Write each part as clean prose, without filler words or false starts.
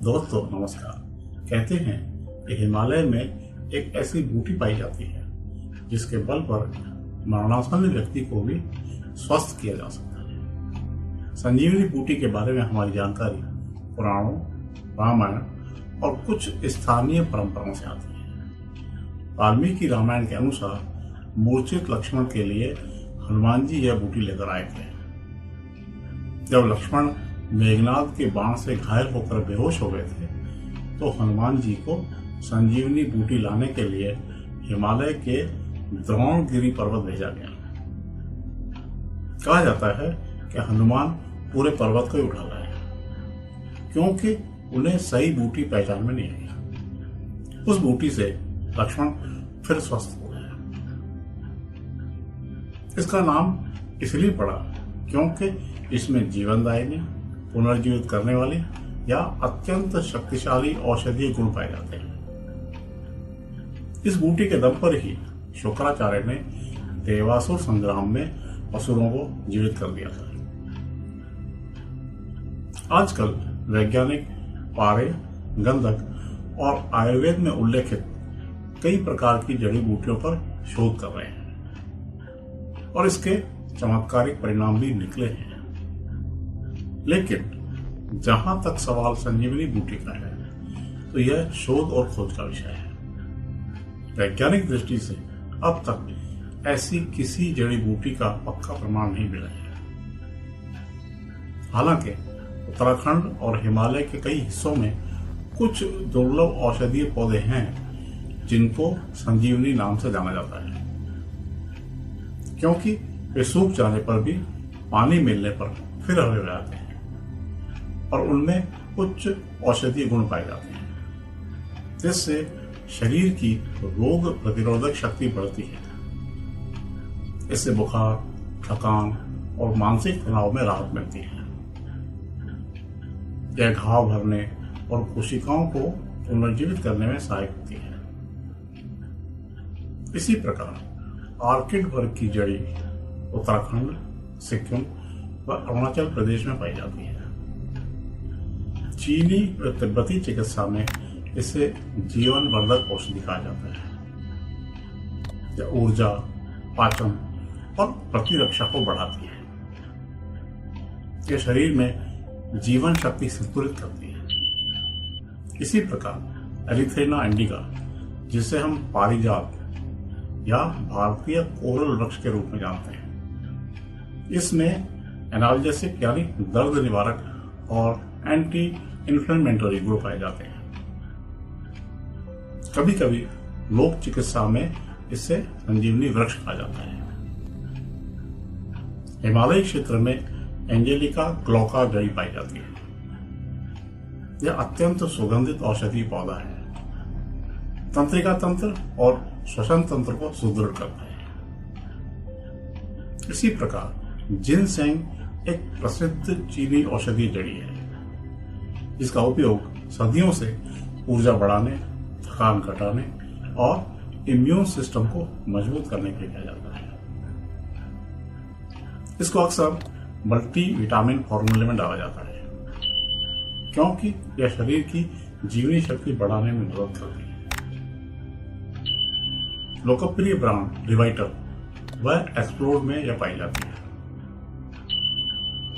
दोस्तों नमस्कार। कहते हैं कि हिमालय में एक ऐसी बूटी पाई जाती है जिसके बल पर मरणासन्न व्यक्ति को भी स्वस्थ किया जा सकता है। संजीवनी बूटी के बारे में हमारी जानकारी पुराणों, रामायण और कुछ स्थानीय परंपराओं से आती है। वाल्मीकि रामायण के अनुसार मूर्छित लक्ष्मण के लिए हनुमान जी यह बूटी लेकर आए थे। जब लक्ष्मण मेघनाद के बाण से घायल होकर बेहोश हो गए थे तो हनुमान जी को संजीवनी बूटी लाने के लिए हिमालय के द्रोणगिरी पर्वत भेजा गया। कहा जाता है कि हनुमान पूरे पर्वत को ही उठा लाए क्योंकि उन्हें सही बूटी पहचान में नहीं आई। उस बूटी से लक्ष्मण फिर स्वस्थ हो गए। इसका नाम इसलिए पड़ा क्योंकि इसमें जीवनदायिनी, पुनर्जीवित करने वाली या अत्यंत शक्तिशाली औषधीय गुण पाए जाते हैं। इस बूटी के दम पर ही शुक्राचार्य ने देवासुर संग्राम में असुरों को जीवित कर दिया था। आजकल वैज्ञानिक पारे, गंधक और आयुर्वेद में उल्लेखित कई प्रकार की जड़ी बूटियों पर शोध कर रहे हैं और इसके चमत्कारिक परिणाम भी निकले हैं। लेकिन जहां तक सवाल संजीवनी बूटी का है तो यह शोध और खोज का विषय है। वैज्ञानिक दृष्टि से अब तक ऐसी किसी जड़ी बूटी का पक्का प्रमाण नहीं मिला है। हालांकि उत्तराखंड और हिमालय के कई हिस्सों में कुछ दुर्लभ औषधीय पौधे हैं जिनको संजीवनी नाम से जाना जाता है, क्योंकि वे सूख जाने पर भी पानी मिलने पर फिर हरे हो जाते हैं और उनमें उच्च औषधीय गुण पाए जाते हैं, जिससे शरीर की रोग प्रतिरोधक शक्ति बढ़ती है। इससे बुखार, थकान और मानसिक तनाव में राहत मिलती है। यह घाव भरने और कोशिकाओं को पुनर्जीवित करने में सहायक होती है। इसी प्रकार आर्किड वर्ग की जड़ी उत्तराखंड, सिक्किम व अरुणाचल प्रदेश में पाई जाती है। चीनी व तिब्बती चिकित्सा में इसे जीवन वर्धक औषधि कहा जाता है। यह ऊर्जा, पाचन और प्रतिरक्षा को बढ़ाती है। यह शरीर में जीवन शक्ति संतुलित करती है। इसी प्रकार एरिथ्रेना इंडिका, जिसे हम पारिजात या भारतीय कोरल वृक्ष के रूप में जानते हैं, इसमें एनाल्जेसिक यानी दर्द निवारक और एंटी इन्फ्लेमेटरी गुण पाए जाते हैं। कभी कभी लोक चिकित्सा में इसे संजीवनी वृक्ष कहा जाता है। हिमालयी क्षेत्र में एंजेलिका ग्लौका जड़ी पाई जाती है। यह अत्यंत सुगंधित औषधीय पौधा है। तंत्रिका तंत्र और श्वसन तंत्र को सुदृढ़ करता है। इसी प्रकार जिनसेंग एक प्रसिद्ध चीनी औषधीय जड़ी है जिसका उपयोग सदियों से ऊर्जा बढ़ाने, थकान घटाने और इम्यून सिस्टम को मजबूत करने के लिए किया जाता है। इसको अक्सर मल्टी विटामिन फॉर्मूले में डाला जाता है क्योंकि यह शरीर की जीवनी शक्ति बढ़ाने में मदद करती है। लोकप्रिय ब्रांड रिवाइटल व एक्सप्लोर में यह पाई जाती है,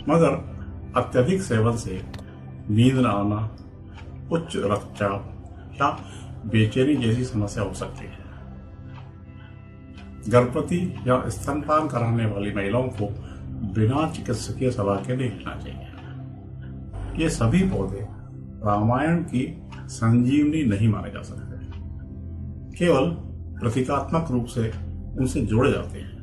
मगर अत्यधिक सेवन से नींद न आना, उच्च रक्तचाप या बेचैनी जैसी समस्या हो सकती है। गर्भवती या स्तनपान कराने वाली महिलाओं को बिना चिकित्सकीय सलाह के नहीं लेना चाहिए। ये सभी पौधे रामायण की संजीवनी नहीं माने जा सकते, केवल प्रतीकात्मक रूप से उनसे जोड़े जाते हैं।